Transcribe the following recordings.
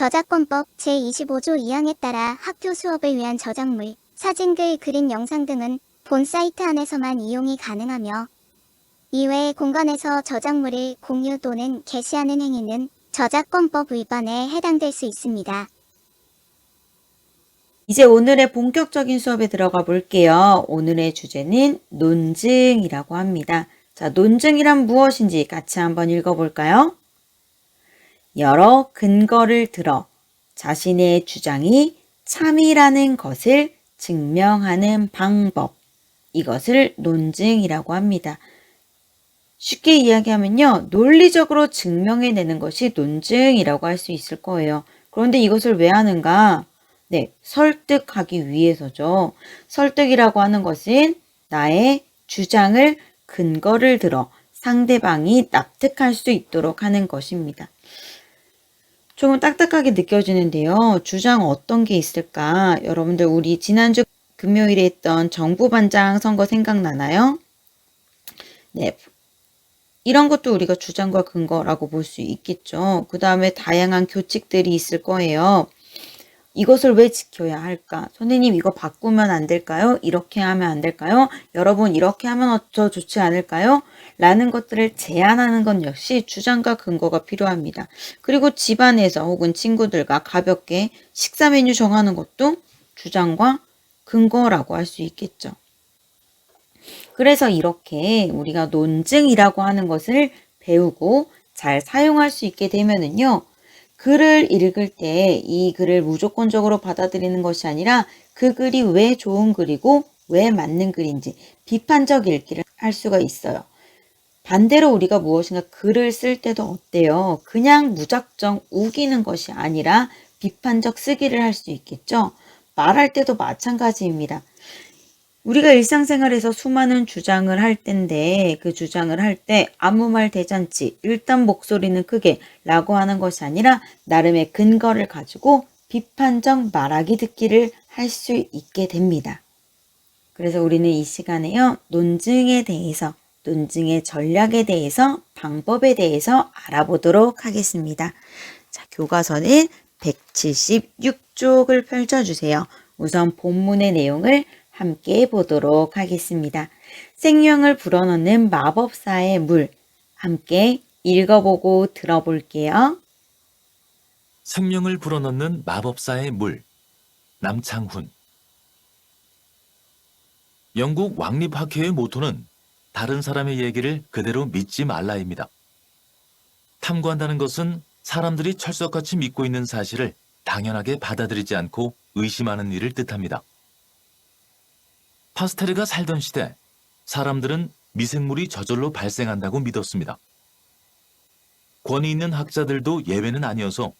저작권법 제25조 2항에 따라 학교 수업을 위한 저작물, 사진글, 그림, 영상 등은 본 사이트 안에서만 이용이 가능하며 이외의 공간에서 저작물을 공유 또는 게시하는 행위는 저작권법 위반에 해당될 수 있습니다. 이제 오늘의 본격적인 수업에 들어가 볼게요. 오늘의 주제는 논증이라고 합니다. 자, 논증이란 무엇인지 같이 한번 읽어볼까요? 여러 근거를 들어 자신의 주장이 참이라는 것을 증명하는 방법. 이것을 논증이라고 합니다. 쉽게 이야기하면요, 논리적으로 증명해내는 것이 논증이라고 할 수 있을 거예요. 그런데 이것을 왜 하는가? 네, 설득하기 위해서죠. 설득이라고 하는 것은 나의 주장을 근거를 들어 상대방이 납득할 수 있도록 하는 것입니다. 조금 딱딱하게 느껴지는데요. 주장 어떤 게 있을까? 여러분들 우리 지난주 금요일에 했던 정부반장 선거 생각나나요? 네. 이런 것도 우리가 주장과 근거라고 볼 수 있겠죠. 그 다음에 다양한 규칙들이 있을 거예요. 이것을 왜 지켜야 할까? 선생님 이거 바꾸면 안 될까요? 이렇게 하면 안 될까요? 여러분 이렇게 하면 더 좋지 않을까요? 라는 것들을 제안하는 건 역시 주장과 근거가 필요합니다. 그리고 집안에서 혹은 친구들과 가볍게 식사 메뉴 정하는 것도 주장과 근거라고 할 수 있겠죠. 그래서 이렇게 우리가 논증이라고 하는 것을 배우고 잘 사용할 수 있게 되면은요, 글을 읽을 때 이 글을 무조건적으로 받아들이는 것이 아니라 그 글이 왜 좋은 글이고 왜 맞는 글인지 비판적 읽기를 할 수가 있어요. 반대로 우리가 무엇인가 글을 쓸 때도 어때요? 그냥 무작정 우기는 것이 아니라 비판적 쓰기를 할 수 있겠죠? 말할 때도 마찬가지입니다. 우리가 일상생활에서 수많은 주장을 할 텐데 그 주장을 할 때 아무 말 대잔치, 일단 목소리는 크게 라고 하는 것이 아니라 나름의 근거를 가지고 비판적 말하기 듣기를 할 수 있게 됩니다. 그래서 우리는 이 시간에요, 논증에 대해서, 논증의 전략에 대해서, 방법에 대해서 알아보도록 하겠습니다. 자, 교과서는 176쪽을 펼쳐주세요. 우선 본문의 내용을 함께 보도록 하겠습니다. 생명을 불어넣는 마법사의 물, 함께 읽어보고 들어볼게요. 생명을 불어넣는 마법사의 물, 남창훈. 영국 왕립학회의 모토는 다른 사람의 얘기를 그대로 믿지 말라입니다. 탐구한다는 것은 사람들이 철석같이 믿고 있는 사실을 당연하게 받아들이지 않고 의심하는 일을 뜻합니다. 파스테르가 살던 시대, 사람들은 미생물이 저절로 발생한다고 믿었습니다. 권위 있는 학자들도 예외는 아니어서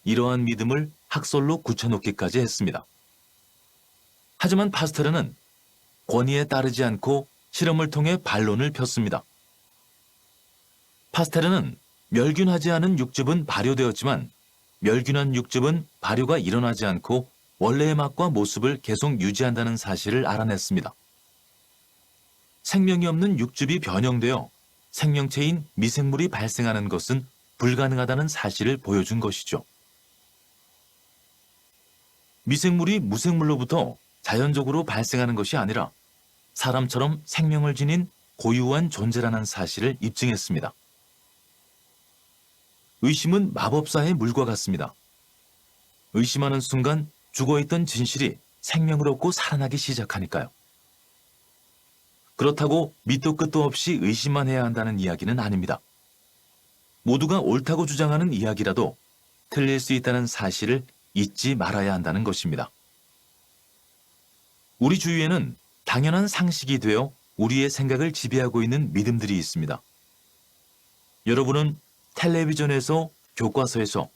이러한 믿음을 학설로 굳혀놓기까지 했습니다. 하지만 파스테르는 권위에 따르지 않고 실험을 통해 반론을 폈습니다. 파스테르는 멸균하지 않은 육즙은 발효되었지만 멸균한 육즙은 발효가 일어나지 않고 원래의 맛과 모습을 계속 유지한다는 사실을 알아냈습니다. 생명이 없는 육즙이 변형되어 생명체인 미생물이 발생하는 것은 불가능하다는 사실을 보여준 것이죠. 미생물이 무생물로부터 자연적으로 발생하는 것이 아니라 사람처럼 생명을 지닌 고유한 존재라는 사실을 입증했습니다. 의심은 마법사의 물과 같습니다. 의심하는 순간 죽어있던 진실이 생명을 얻고 살아나기 시작하니까요. 그렇다고 밑도 끝도 없이 의심만 해야 한다는 이야기는 아닙니다. 모두가 옳다고 주장하는 이야기라도 틀릴 수 있다는 사실을 잊지 말아야 한다는 것입니다. 우리 주위에는 당연한 상식이 되어 우리의 생각을 지배하고 있는 믿음들이 있습니다. 여러분은 텔레비전에서, 교과서에서,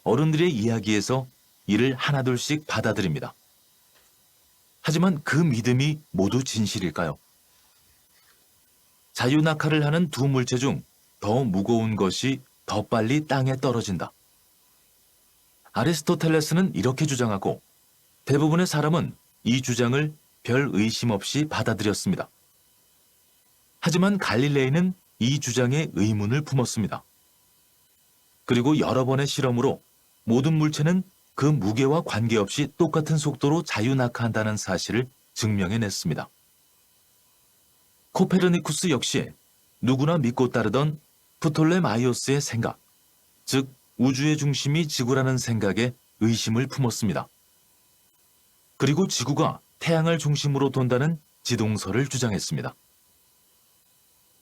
어른들의 이야기에서 이를 하나둘씩 받아들입니다. 하지만 그 믿음이 모두 진실일까요? 자유낙하를 하는 두 물체 중 더 무거운 것이 더 빨리 땅에 떨어진다. 아리스토텔레스는 이렇게 주장하고 대부분의 사람은 이 주장을 별 의심 없이 받아들였습니다. 하지만 갈릴레이는 이 주장에 의문을 품었습니다. 그리고 여러 번의 실험으로 모든 물체는 그 무게와 관계없이 똑같은 속도로 자유낙하한다는 사실을 증명해냈습니다. 코페르니쿠스 역시 누구나 믿고 따르던 프톨레마이오스의 생각, 즉 우주의 중심이 지구라는 생각에 의심을 품었습니다. 그리고 지구가 태양을 중심으로 돈다는 지동설을 주장했습니다.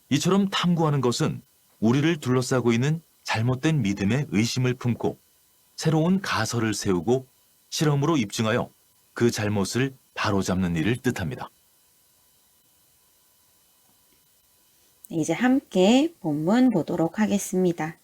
이처럼 탐구하는 것은 우리를 둘러싸고 있는 잘못된 믿음에 의심을 품고 새로운 가설을 세우고 실험으로 입증하여 그 잘못을 바로잡는 일을 뜻합니다. 이제 함께 본문 보도록 하겠습니다.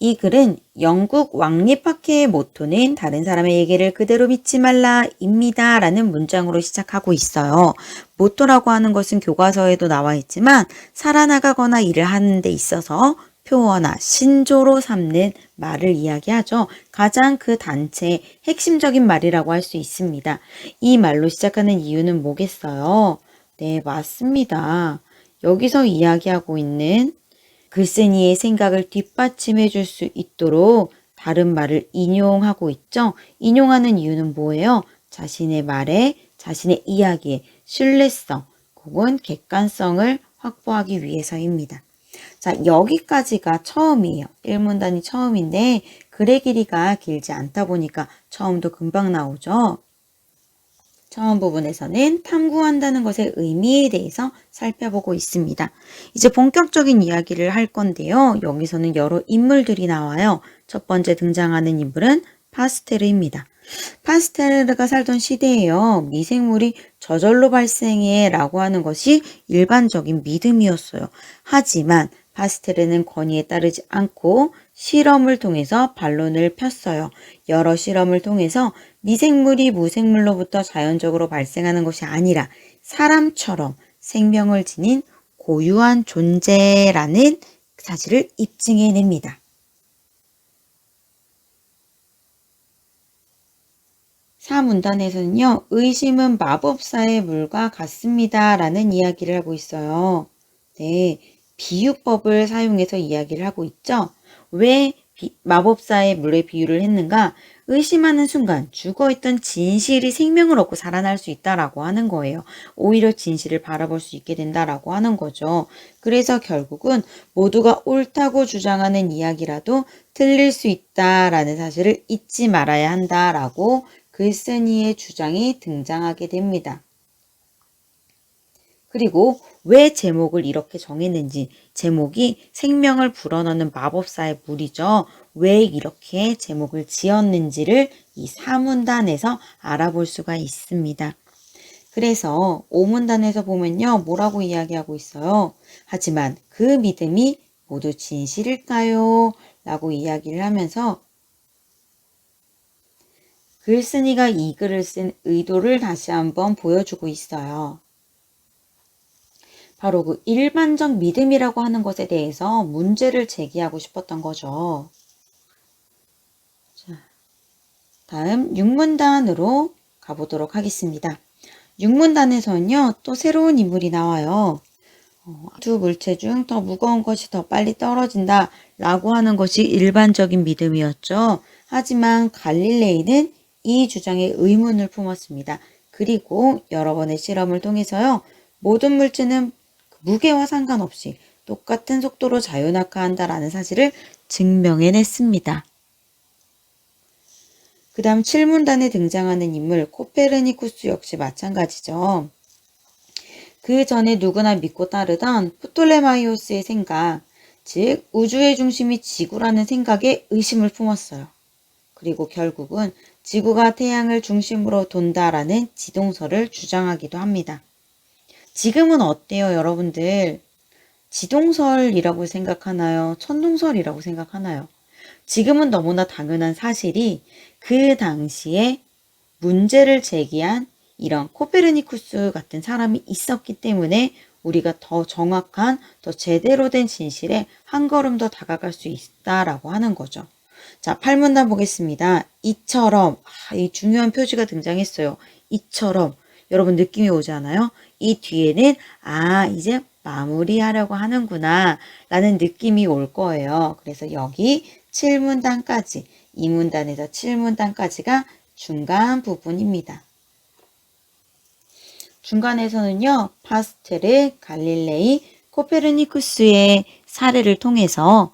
이 글은 영국 왕립학회의 모토는 다른 사람의 얘기를 그대로 믿지 말라입니다 라는 문장으로 시작하고 있어요. 모토라고 하는 것은 교과서에도 나와 있지만 살아나가거나 일을 하는 데 있어서 표어나 신조로 삼는 말을 이야기하죠. 가장 그 단체의 핵심적인 말이라고 할 수 있습니다. 이 말로 시작하는 이유는 뭐겠어요? 네, 맞습니다. 여기서 이야기하고 있는 글쓴이의 생각을 뒷받침해 줄 수 있도록 다른 말을 인용하고 있죠. 인용하는 이유는 뭐예요? 자신의 말에, 자신의 이야기에 신뢰성 혹은 객관성을 확보하기 위해서입니다. 자, 여기까지가 처음이에요. 1문단이 처음인데 글의 길이가 길지 않다 보니까 처음도 금방 나오죠. 처음 부분에서는 탐구한다는 것의 의미에 대해서 살펴보고 있습니다. 이제 본격적인 이야기를 할 건데요. 여기서는 여러 인물들이 나와요. 첫 번째 등장하는 인물은 파스테르입니다. 파스테르가 살던 시대에요. 미생물이 저절로 발생해 라고 하는 것이 일반적인 믿음이었어요. 하지만 파스테르는 권위에 따르지 않고 실험을 통해서 반론을 폈어요. 여러 실험을 통해서 미생물이 무생물로부터 자연적으로 발생하는 것이 아니라 사람처럼 생명을 지닌 고유한 존재라는 사실을 입증해냅니다. 사문단에서는요, 의심은 마법사의 물과 같습니다 라는 이야기를 하고 있어요. 네, 비유법을 사용해서 이야기를 하고 있죠. 왜 마법사의 물에 비유를 했는가? 의심하는 순간 죽어있던 진실이 생명을 얻고 살아날 수 있다라고 하는 거예요. 오히려 진실을 바라볼 수 있게 된다라고 하는 거죠. 그래서 결국은 모두가 옳다고 주장하는 이야기라도 틀릴 수 있다라는 사실을 잊지 말아야 한다라고 글쓴이의 주장이 등장하게 됩니다. 그리고 왜 제목을 이렇게 정했는지, 제목이 생명을 불어넣는 마법사의 물이죠. 왜 이렇게 제목을 지었는지를 이 4문단에서 알아볼 수가 있습니다. 그래서 5문단에서 보면요, 뭐라고 이야기하고 있어요? 하지만 그 믿음이 모두 진실일까요? 라고 이야기를 하면서 글쓴이가 이 글을 쓴 의도를 다시 한번 보여주고 있어요. 바로 그 일반적 믿음이라고 하는 것에 대해서 문제를 제기하고 싶었던 거죠. 자, 다음 6문단으로 가보도록 하겠습니다. 6문단에서는요, 또 새로운 인물이 나와요. 두 물체 중 더 무거운 것이 더 빨리 떨어진다 라고 하는 것이 일반적인 믿음이었죠. 하지만 갈릴레이는 이 주장에 의문을 품었습니다. 그리고 여러 번의 실험을 통해서요, 모든 물체는 무게와 상관없이 똑같은 속도로 자유낙하한다라는 사실을 증명해냈습니다. 그 다음 7문단에 등장하는 인물 코페르니쿠스 역시 마찬가지죠. 그 전에 누구나 믿고 따르던 프톨레마이오스의 생각, 즉 우주의 중심이 지구라는 생각에 의심을 품었어요. 그리고 결국은 지구가 태양을 중심으로 돈다라는 지동설을 주장하기도 합니다. 지금은 어때요, 여러분들? 지동설이라고 생각하나요? 천동설이라고 생각하나요? 지금은 너무나 당연한 사실이 그 당시에 문제를 제기한 이런 코페르니쿠스 같은 사람이 있었기 때문에 우리가 더 정확한, 더 제대로 된 진실에 한 걸음 더 다가갈 수 있다라고 하는 거죠. 자, 8문단 보겠습니다. 이처럼, 이 중요한 표지가 등장했어요. 이처럼. 여러분 느낌이 오지 않아요? 이 뒤에는 이제 마무리하려고 하는구나 라는 느낌이 올 거예요. 그래서 여기 7문단까지, 2문단에서 7문단까지가 중간 부분입니다. 중간에서는요, 파스텔르, 갈릴레이, 코페르니쿠스의 사례를 통해서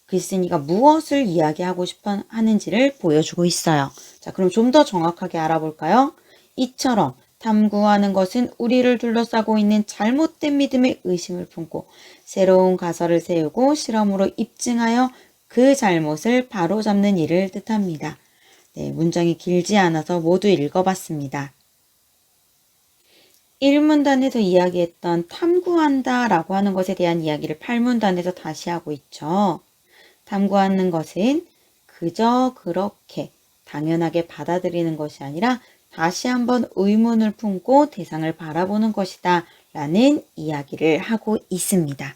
글쓴이가 무엇을 이야기하고 싶어 하는지를 보여주고 있어요. 자, 그럼 좀 더 정확하게 알아볼까요? 이처럼 탐구하는 것은 우리를 둘러싸고 있는 잘못된 믿음의 의심을 품고 새로운 가설을 세우고 실험으로 입증하여 그 잘못을 바로잡는 일을 뜻합니다. 네, 문장이 길지 않아서 모두 읽어봤습니다. 1문단에서 이야기했던 탐구한다 라고 하는 것에 대한 이야기를 8문단에서 다시 하고 있죠. 탐구하는 것은 그저 그렇게 당연하게 받아들이는 것이 아니라 다시 한번 의문을 품고 대상을 바라보는 것이다 라는 이야기를 하고 있습니다.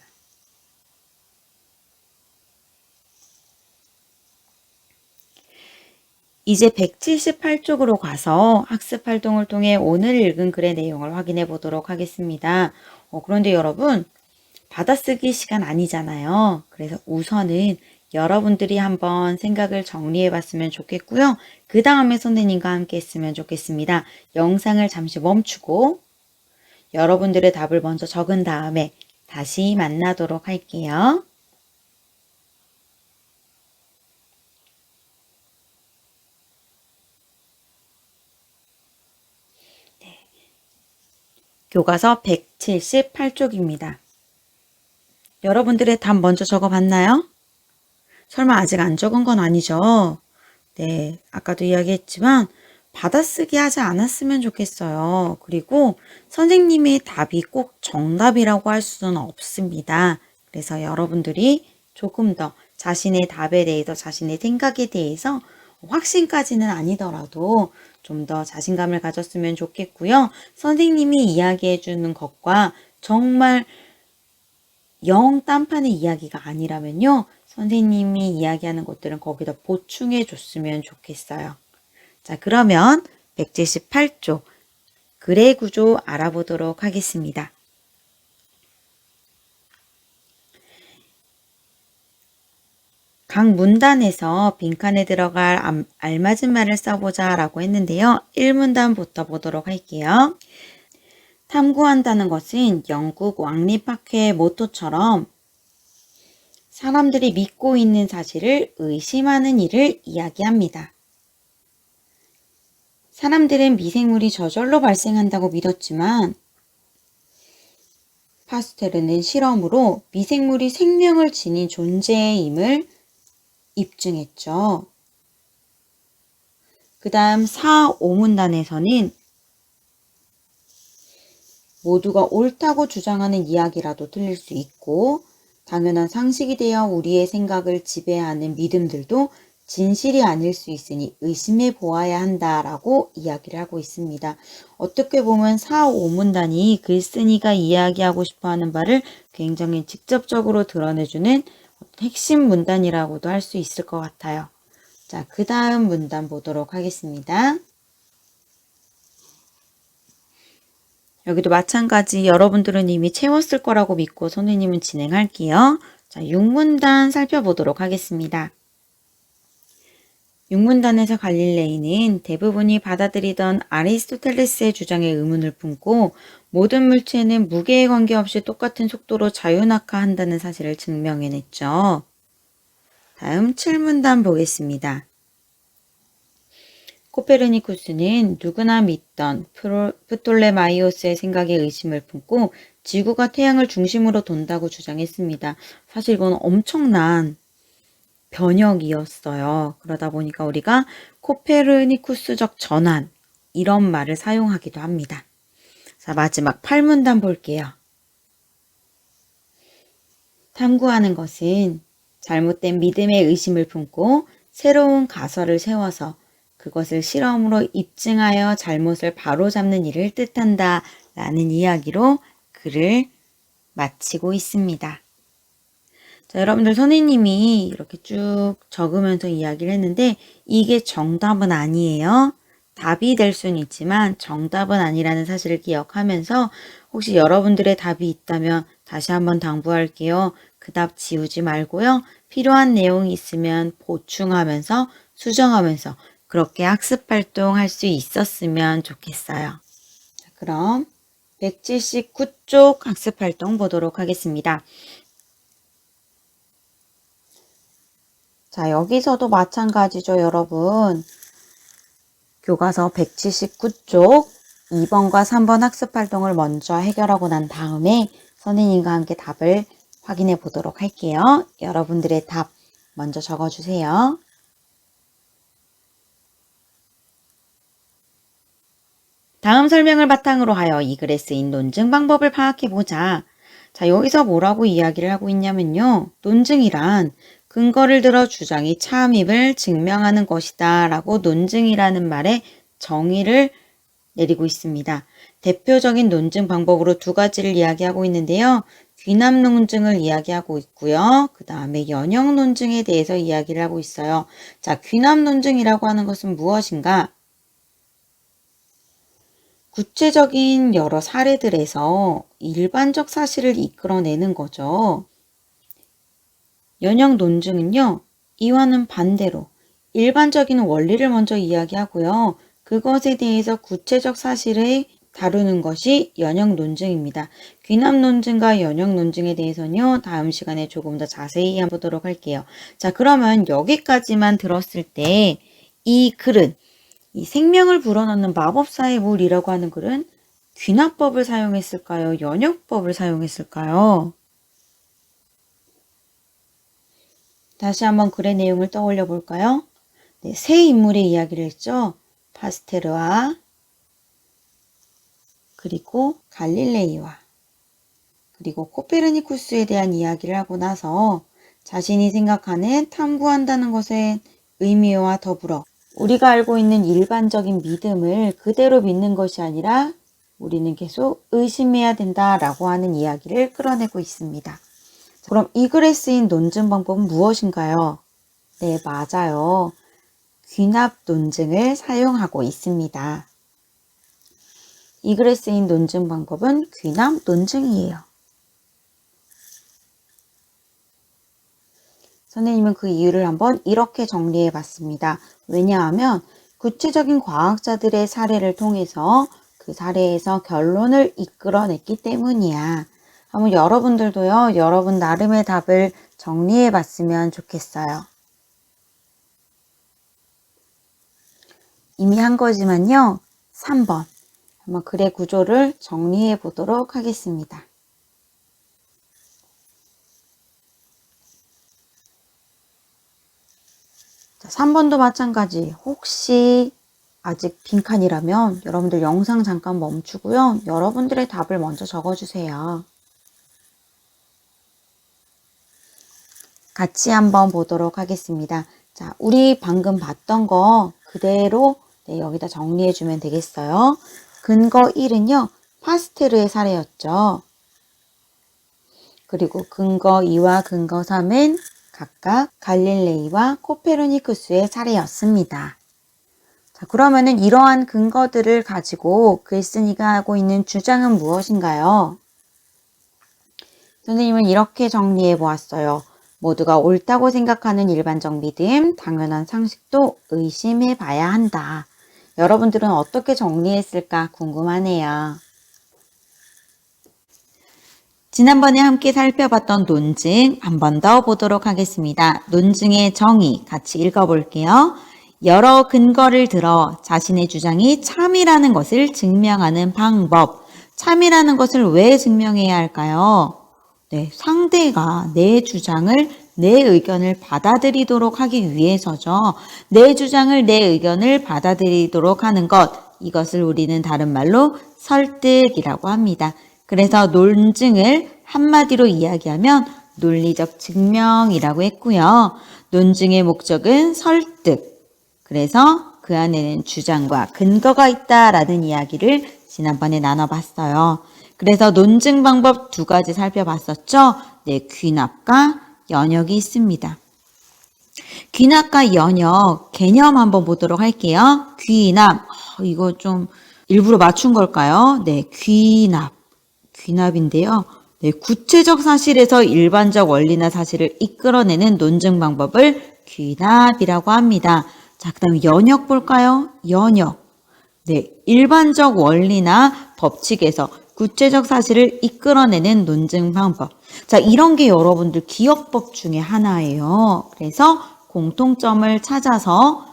이제 178쪽으로 가서 학습 활동을 통해 오늘 읽은 글의 내용을 확인해 보도록 하겠습니다. 그런데 여러분, 받아쓰기 시간 아니잖아요. 그래서 우선은 여러분들이 한번 생각을 정리해 봤으면 좋겠고요. 그 다음에 선생님과 함께 했으면 좋겠습니다. 영상을 잠시 멈추고 여러분들의 답을 먼저 적은 다음에 다시 만나도록 할게요. 교과서 178쪽입니다. 여러분들의 답 먼저 적어봤나요? 설마 아직 안 적은 건 아니죠? 네, 아까도 이야기했지만 받아쓰기 하지 않았으면 좋겠어요. 그리고 선생님의 답이 꼭 정답이라고 할 수는 없습니다. 그래서 여러분들이 조금 더 자신의 답에 대해서, 자신의 생각에 대해서 확신까지는 아니더라도 좀 더 자신감을 가졌으면 좋겠고요. 선생님이 이야기해 주는 것과 정말 영 딴판의 이야기가 아니라면요. 선생님이 이야기하는 것들은 거기다 보충해 줬으면 좋겠어요. 자, 그러면 178쪽 글의 구조 알아보도록 하겠습니다. 각 문단에서 빈칸에 들어갈 알맞은 말을 써보자 라고 했는데요. 1문단부터 보도록 할게요. 탐구한다는 것은 영국 왕립학회의 모토처럼 사람들이 믿고 있는 사실을 의심하는 일을 이야기합니다. 사람들은 미생물이 저절로 발생한다고 믿었지만 파스텔르는 실험으로 미생물이 생명을 지닌 존재임을 입증했죠. 그 다음 4, 5문단에서는 모두가 옳다고 주장하는 이야기라도 틀릴 수 있고 당연한 상식이 되어 우리의 생각을 지배하는 믿음들도 진실이 아닐 수 있으니 의심해 보아야 한다라고 이야기를 하고 있습니다. 어떻게 보면 4, 5문단이 글쓴이가 이야기하고 싶어하는 바를 굉장히 직접적으로 드러내주는 핵심 문단이라고도 할 수 있을 것 같아요. 자, 그 다음 문단 보도록 하겠습니다. 여기도 마찬가지 여러분들은 이미 채웠을 거라고 믿고 선생님은 진행할게요. 자, 6문단 살펴보도록 하겠습니다. 6문단에서 갈릴레이는 대부분이 받아들이던 아리스토텔레스의 주장에 의문을 품고 모든 물체는 무게에 관계없이 똑같은 속도로 자유낙하한다는 사실을 증명해냈죠. 다음 7문단 보겠습니다. 코페르니쿠스는 누구나 믿던 프톨레마이오스의 생각에 의심을 품고 지구가 태양을 중심으로 돈다고 주장했습니다. 사실 이건 엄청난 변혁이었어요. 그러다 보니까 우리가 코페르니쿠스적 전환 이런 말을 사용하기도 합니다. 자, 마지막 8문단 볼게요. 탐구하는 것은 잘못된 믿음의 의심을 품고 새로운 가설을 세워서 그것을 실험으로 입증하여 잘못을 바로잡는 일을 뜻한다 라는 이야기로 글을 마치고 있습니다. 자, 여러분들 선생님이 이렇게 쭉 적으면서 이야기를 했는데 이게 정답은 아니에요. 답이 될 수는 있지만 정답은 아니라는 사실을 기억하면서 혹시 여러분들의 답이 있다면 다시 한번 당부할게요. 그 답 지우지 말고요. 필요한 내용이 있으면 보충하면서 수정하면서 그렇게 학습 활동할 수 있었으면 좋겠어요. 자, 그럼 179쪽 학습 활동 보도록 하겠습니다. 자, 여기서도 마찬가지죠, 여러분. 교과서 179쪽 2번과 3번 학습 활동을 먼저 해결하고 난 다음에 선생님과 함께 답을 확인해 보도록 할게요. 여러분들의 답 먼저 적어주세요. 다음 설명을 바탕으로 하여 이 글에 쓰인 논증 방법을 파악해보자. 자, 여기서 뭐라고 이야기를 하고 있냐면요. 논증이란 근거를 들어 주장이 참임을 증명하는 것이다 라고 논증이라는 말에 정의를 내리고 있습니다. 대표적인 논증 방법으로 두 가지를 이야기하고 있는데요. 귀납 논증을 이야기하고 있고요. 그 다음에 연역 논증에 대해서 이야기를 하고 있어요. 자, 귀납 논증이라고 하는 것은 무엇인가? 구체적인 여러 사례들에서 일반적 사실을 이끌어내는 거죠. 연역 논증은요, 이와는 반대로 일반적인 원리를 먼저 이야기하고요. 그것에 대해서 구체적 사실을 다루는 것이 연역 논증입니다. 귀납 논증과 연역 논증에 대해서는요, 다음 시간에 조금 더 자세히 보도록 할게요. 자, 그러면 여기까지만 들었을 때 이 글은 이 생명을 불어넣는 마법사의 물이라고 하는 글은 귀납법을 사용했을까요? 연역법을 사용했을까요? 다시 한번 글의 내용을 떠올려 볼까요? 네, 세 인물의 이야기를 했죠. 파스테르와 그리고 갈릴레이와 그리고 코페르니쿠스에 대한 이야기를 하고 나서 자신이 생각하는 탐구한다는 것의 의미와 더불어 우리가 알고 있는 일반적인 믿음을 그대로 믿는 것이 아니라 우리는 계속 의심해야 된다라고 하는 이야기를 끌어내고 있습니다. 그럼 이 글에 쓰인 논증 방법은 무엇인가요? 네, 맞아요. 귀납 논증을 사용하고 있습니다. 이 글에 쓰인 논증 방법은 귀납 논증이에요. 선생님은 그 이유를 한번 이렇게 정리해 봤습니다. 왜냐하면 구체적인 과학자들의 사례를 통해서 그 사례에서 결론을 이끌어냈기 때문이야. 한번 여러분들도요, 여러분 나름의 답을 정리해 봤으면 좋겠어요. 이미 한 거지만요, 3번. 한번 글의 구조를 정리해 보도록 하겠습니다. 자, 3번도 마찬가지. 혹시 아직 빈칸이라면 여러분들 영상 잠깐 멈추고요. 여러분들의 답을 먼저 적어주세요. 같이 한번 보도록 하겠습니다. 자, 우리 방금 봤던 거 그대로 여기다 정리해주면 되겠어요. 근거 1은요. 파스테르의 사례였죠. 그리고 근거 2와 근거 3은 각각 갈릴레이와 코페르니쿠스의 사례였습니다. 자, 그러면은 이러한 근거들을 가지고 글쓴이가 하고 있는 주장은 무엇인가요? 선생님은 이렇게 정리해 보았어요. 모두가 옳다고 생각하는 일반적 믿음, 당연한 상식도 의심해 봐야 한다. 여러분들은 어떻게 정리했을까 궁금하네요. 지난번에 함께 살펴봤던 논증 한 번 더 보도록 하겠습니다. 논증의 정의 같이 읽어볼게요. 여러 근거를 들어 자신의 주장이 참이라는 것을 증명하는 방법. 참이라는 것을 왜 증명해야 할까요? 네, 상대가 내 주장을, 내 의견을 받아들이도록 하기 위해서죠. 내 주장을, 내 의견을 받아들이도록 하는 것. 이것을 우리는 다른 말로 설득이라고 합니다. 그래서 논증을 한마디로 이야기하면 논리적 증명이라고 했고요. 논증의 목적은 설득. 그래서 그 안에는 주장과 근거가 있다라는 이야기를 지난번에 나눠봤어요. 그래서 논증 방법 두 가지 살펴봤었죠. 네, 귀납과 연역이 있습니다. 귀납과 연역 개념 한번 보도록 할게요. 귀납, 이거 좀 일부러 맞춘 걸까요? 네, 귀납인데요. 네, 구체적 사실에서 일반적 원리나 사실을 이끌어내는 논증 방법을 귀납이라고 합니다. 자, 그 다음에 연역 볼까요? 연역. 네, 일반적 원리나 법칙에서 구체적 사실을 이끌어내는 논증 방법. 자, 이런 게 여러분들 기억법 중에 하나예요. 그래서 공통점을 찾아서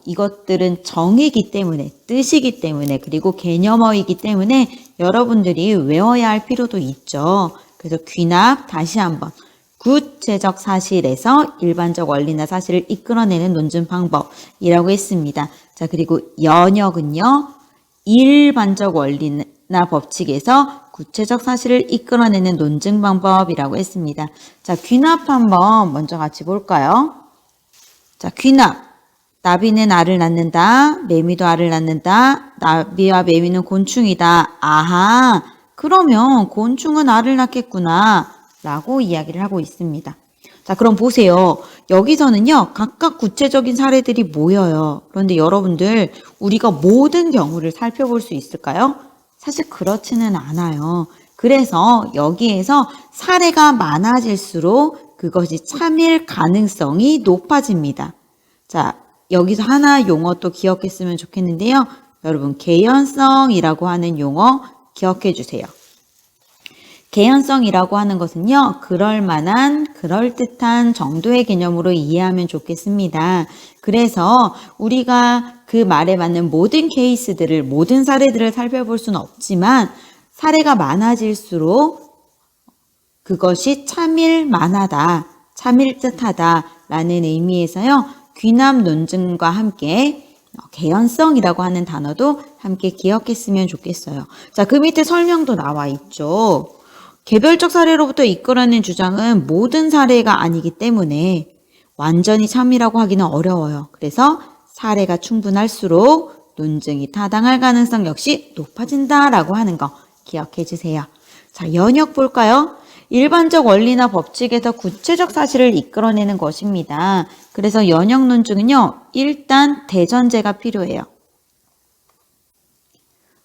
이것들은 정의이기 때문에, 뜻이기 때문에, 그리고 개념어이기 때문에 여러분들이 외워야 할 필요도 있죠. 그래서 귀납 다시 한번. 구체적 사실에서 일반적 원리나 사실을 이끌어내는 논증 방법이라고 했습니다. 자, 그리고 연역은요, 일반적 원리나 법칙에서 구체적 사실을 이끌어내는 논증 방법이라고 했습니다. 자, 귀납 한번 먼저 같이 볼까요? 자, 귀납. 나비는 알을 낳는다. 매미도 알을 낳는다. 나비와 매미는 곤충이다. 아하, 그러면 곤충은 알을 낳겠구나. 라고 이야기를 하고 있습니다. 자, 그럼 보세요. 여기서는요, 각각 구체적인 사례들이 모여요. 그런데 여러분들, 우리가 모든 경우를 살펴볼 수 있을까요? 사실 그렇지는 않아요. 그래서 여기에서 사례가 많아질수록 그것이 참일 가능성이 높아집니다. 자, 여기서 하나 용어 또 기억했으면 좋겠는데요. 여러분, 개연성이라고 하는 용어 기억해 주세요. 개연성이라고 하는 것은요, 그럴만한, 그럴듯한 정도의 개념으로 이해하면 좋겠습니다. 그래서 우리가 그 말에 맞는 모든 케이스들을, 모든 사례들을 살펴볼 수는 없지만, 사례가 많아질수록 그것이 참일 만하다, 참일 듯하다 라는 의미에서요, 귀납 논증과 함께 개연성이라고 하는 단어도 함께 기억했으면 좋겠어요. 자, 그 밑에 설명도 나와 있죠. 개별적 사례로부터 이끌어낸 주장은 모든 사례가 아니기 때문에 완전히 참이라고 하기는 어려워요. 그래서 사례가 충분할수록 논증이 타당할 가능성 역시 높아진다라고 하는 거 기억해 주세요. 자, 연역 볼까요? 일반적 원리나 법칙에서 구체적 사실을 이끌어내는 것입니다. 그래서 연역 논증은요, 일단 대전제가 필요해요.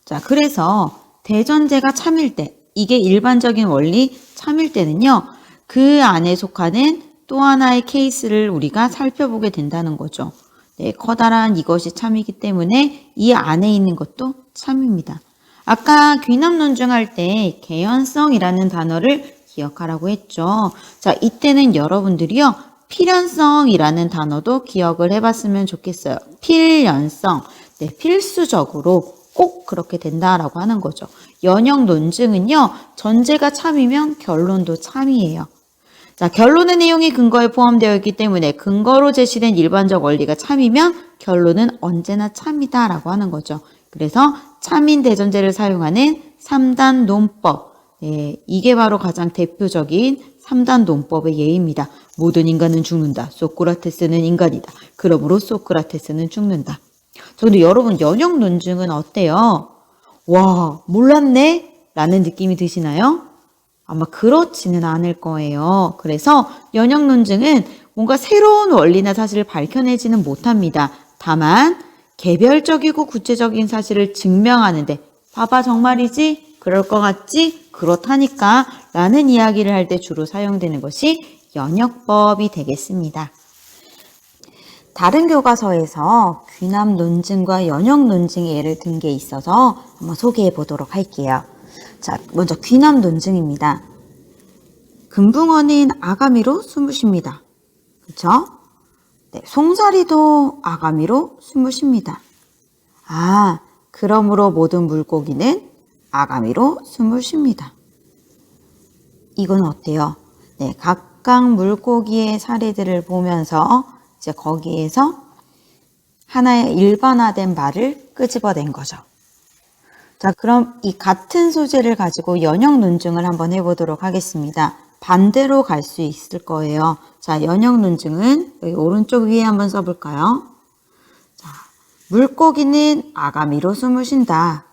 자, 그래서 대전제가 참일 때, 이게 일반적인 원리 참일 때는요, 그 안에 속하는 또 하나의 케이스를 우리가 살펴보게 된다는 거죠. 네, 커다란 이것이 참이기 때문에 이 안에 있는 것도 참입니다. 아까 귀납 논증할 때 개연성이라는 단어를 기억하라고 했죠. 자, 이때는 여러분들이요, 필연성이라는 단어도 기억을 해봤으면 좋겠어요. 필연성. 네, 필수적으로 꼭 그렇게 된다라고 하는 거죠. 연역 논증은요, 전제가 참이면 결론도 참이에요. 자, 결론의 내용이 근거에 포함되어 있기 때문에 근거로 제시된 일반적 원리가 참이면 결론은 언제나 참이다라고 하는 거죠. 그래서 참인 대전제를 사용하는 3단 논법. 네, 이게 바로 가장 대표적인 3단 논법의 예입니다. 모든 인간은 죽는다. 소크라테스는 인간이다. 그러므로 소크라테스는 죽는다. 근데 여러분, 연역 논증은 어때요? 와, 몰랐네? 라는 느낌이 드시나요? 아마 그렇지는 않을 거예요. 그래서 연역 논증은 뭔가 새로운 원리나 사실을 밝혀내지는 못합니다. 다만 개별적이고 구체적인 사실을 증명하는데, 봐봐 정말이지? 그럴 것 같지? 그렇다니까 라는 이야기를 할 때 주로 사용되는 것이 연역법이 되겠습니다. 다른 교과서에서 귀납 논증과 연역 논증의 예를 든 게 있어서 한번 소개해 보도록 할게요. 자, 먼저 귀납 논증입니다. 금붕어는 아가미로 숨을 쉽니다. 그쵸? 네, 송사리도 아가미로 숨을 쉽니다. 아, 그러므로 모든 물고기는 아가미로 숨을 쉽니다. 이건 어때요? 네, 각각 물고기의 사례들을 보면서 이제 거기에서 하나의 일반화된 말을 끄집어낸 거죠. 자, 그럼 이 같은 소재를 가지고 연역 논증을 한번 해보도록 하겠습니다. 반대로 갈 수 있을 거예요. 자, 연역 논증은 여기 오른쪽 위에 한번 써볼까요? 자, 물고기는 아가미로 숨을 쉰다.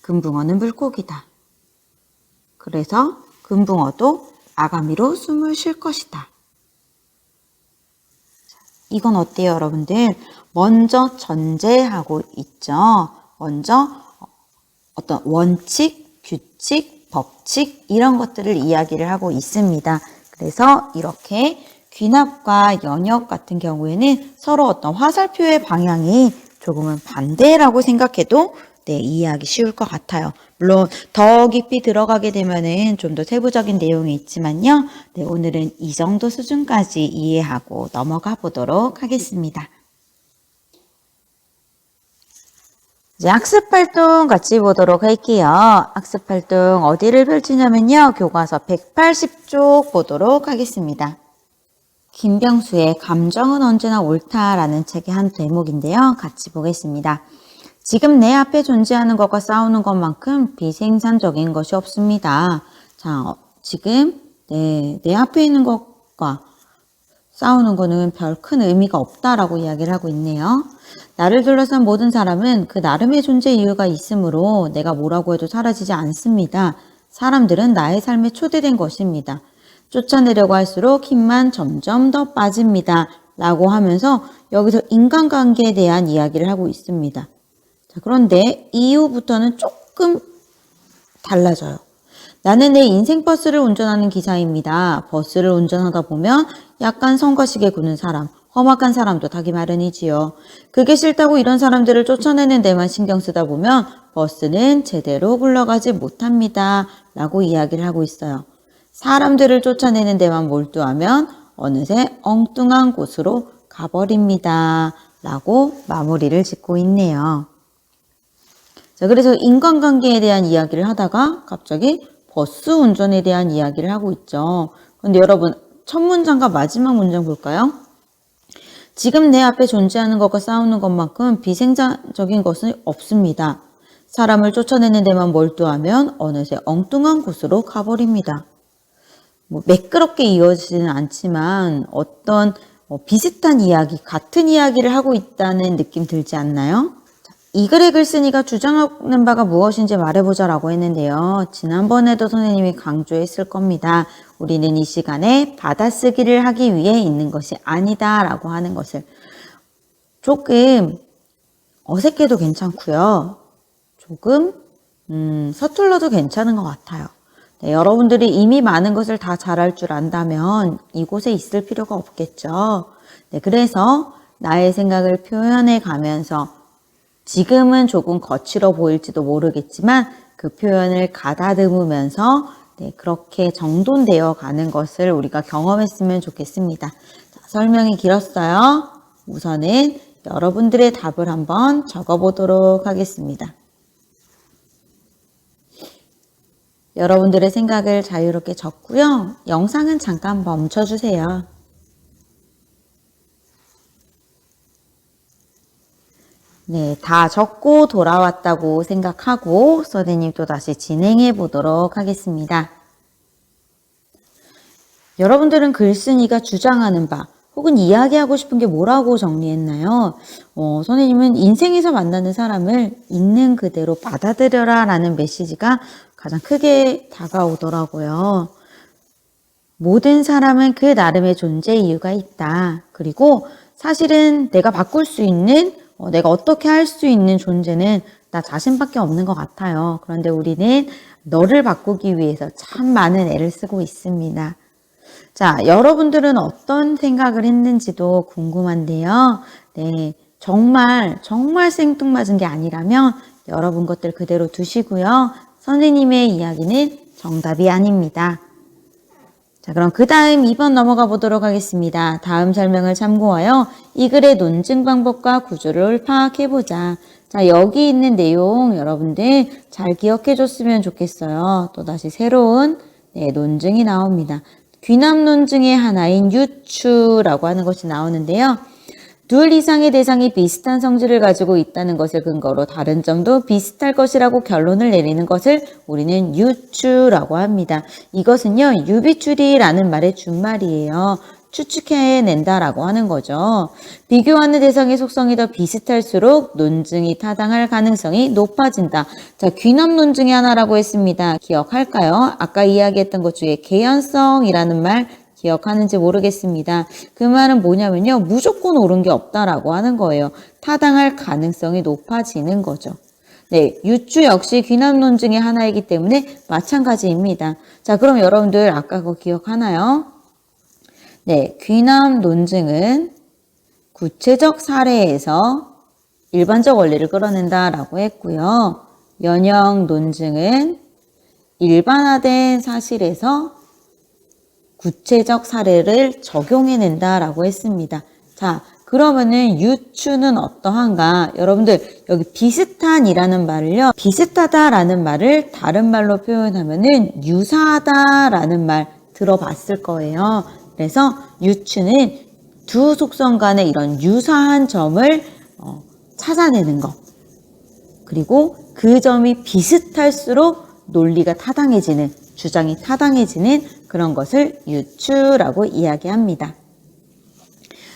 금붕어는 물고기다. 그래서 금붕어도 아가미로 숨을 쉴 것이다. 이건 어때요, 여러분들? 먼저 전제하고 있죠. 먼저 어떤 원칙, 규칙, 법칙 이런 것들을 이야기를 하고 있습니다. 그래서 이렇게 귀납과 연역 같은 경우에는 서로 어떤 화살표의 방향이 조금은 반대라고 생각해도 이해하기 쉬울 것 같아요. 물론 더 깊이 들어가게 되면은 좀 더 세부적인 내용이 있지만요. 오늘은 이 정도 수준까지 이해하고 넘어가 보도록 하겠습니다. 이제 학습활동 같이 보도록 할게요. 학습활동 어디를 펼치냐면요. 교과서 180쪽 보도록 하겠습니다. 김병수의 감정은 언제나 옳다라는 책의 한 대목인데요. 같이 보겠습니다. 지금 내 앞에 존재하는 것과 싸우는 것만큼 비생산적인 것이 없습니다. 자, 지금 내 앞에 있는 것과 싸우는 거는 별 큰 의미가 없다라고 이야기를 하고 있네요. 나를 둘러싼 모든 사람은 그 나름의 존재 이유가 있으므로 내가 뭐라고 해도 사라지지 않습니다. 사람들은 나의 삶에 초대된 것입니다. 쫓아내려고 할수록 힘만 점점 더 빠집니다. 라고 하면서 여기서 인간관계에 대한 이야기를 하고 있습니다. 자, 그런데 이후부터는 조금 달라져요. 나는 내 인생 버스를 운전하는 기사입니다. 버스를 운전하다 보면 약간 성가시게 구는 사람, 험악한 사람도 타기 마련이지요. 그게 싫다고 이런 사람들을 쫓아내는 데만 신경 쓰다 보면 버스는 제대로 굴러가지 못합니다. 라고 이야기를 하고 있어요. 사람들을 쫓아내는 데만 몰두하면 어느새 엉뚱한 곳으로 가버립니다. 라고 마무리를 짓고 있네요. 자, 그래서 인간관계에 대한 이야기를 하다가 갑자기 버스 운전에 대한 이야기를 하고 있죠. 그런데 여러분, 첫 문장과 마지막 문장 볼까요? 지금 내 앞에 존재하는 것과 싸우는 것만큼 비생산적인 것은 없습니다. 사람을 쫓아내는 데만 몰두하면 어느새 엉뚱한 곳으로 가버립니다. 매끄럽게 이어지지는 않지만 어떤 비슷한 이야기, 같은 이야기를 하고 있다는 느낌 들지 않나요? 이 글의 글쓴이가 주장하는 바가 무엇인지 말해보자 라고 했는데요. 지난번에도 선생님이 강조했을 겁니다. 우리는 이 시간에 받아쓰기를 하기 위해 있는 것이 아니다 라고 하는 것을. 조금 어색해도 괜찮고요. 조금 서툴러도 괜찮은 것 같아요. 여러분들이 이미 많은 것을 다 잘할 줄 안다면 이곳에 있을 필요가 없겠죠. 그래서 나의 생각을 표현해 가면서 지금은 조금 거칠어 보일지도 모르겠지만 그 표현을 가다듬으면서 그렇게 정돈되어 가는 것을 우리가 경험했으면 좋겠습니다. 자, 설명이 길었어요. 우선은 여러분들의 답을 한번 적어보도록 하겠습니다. 여러분들의 생각을 자유롭게 적고요. 영상은 잠깐 멈춰주세요. 네, 다 적고 돌아왔다고 생각하고 선생님 또 다시 진행해 보도록 하겠습니다. 여러분들은 글쓴이가 주장하는 바 혹은 이야기하고 싶은 게 뭐라고 정리했나요? 선생님은 인생에서 만나는 사람을 있는 그대로 받아들여라 라는 메시지가 가장 크게 다가오더라고요. 모든 사람은 그 나름의 존재 이유가 있다. 그리고 사실은 내가 바꿀 수 있는 내가 어떻게 할 수 있는 존재는 나 자신밖에 없는 것 같아요. 그런데 우리는 너를 바꾸기 위해서 참 많은 애를 쓰고 있습니다. 자, 여러분들은 어떤 생각을 했는지도 궁금한데요. 네, 정말 생뚱맞은 게 아니라면 여러분 것들 그대로 두시고요. 선생님의 이야기는 정답이 아닙니다. 자, 그럼 그 다음 2번 넘어가 보도록 하겠습니다. 다음 설명을 참고하여 이 글의 논증 방법과 구조를 파악해보자. 자, 여기 있는 내용 여러분들 잘 기억해 줬으면 좋겠어요. 또다시 새로운 논증이 나옵니다. 귀납 논증의 하나인 유추라고 하는 것이 나오는데요. 둘 이상의 대상이 비슷한 성질을 가지고 있다는 것을 근거로 다른 점도 비슷할 것이라고 결론을 내리는 것을 우리는 유추라고 합니다. 이것은요, 유비추리라는 말의 준말이에요. 추측해낸다라고 하는 거죠. 비교하는 대상의 속성이 더 비슷할수록 논증이 타당할 가능성이 높아진다. 자, 귀납 논증의 하나라고 했습니다. 기억할까요? 아까 이야기했던 것 중에 개연성이라는 말 기억하는지 모르겠습니다. 그 말은 뭐냐면요. 무조건 옳은 게 없다라고 하는 거예요. 타당할 가능성이 높아지는 거죠. 네, 유추 역시 귀남 논증의 하나이기 때문에 마찬가지입니다. 자, 그럼 여러분들 아까 그거 기억하나요? 네, 귀남 논증은 구체적 사례에서 일반적 원리를 끌어낸다라고 했고요. 연형 논증은 일반화된 사실에서 구체적 사례를 적용해낸다라고 했습니다. 자, 그러면은 유추는 어떠한가? 여러분들 여기 비슷한이라는 말을요. 비슷하다라는 말을 다른 말로 표현하면은 유사하다라는 말 들어봤을 거예요. 그래서 유추는 두 속성 간의 이런 유사한 점을 찾아내는 것. 그리고 그 점이 비슷할수록 논리가 타당해지는, 주장이 타당해지는 그런 것을 유추라고 이야기합니다.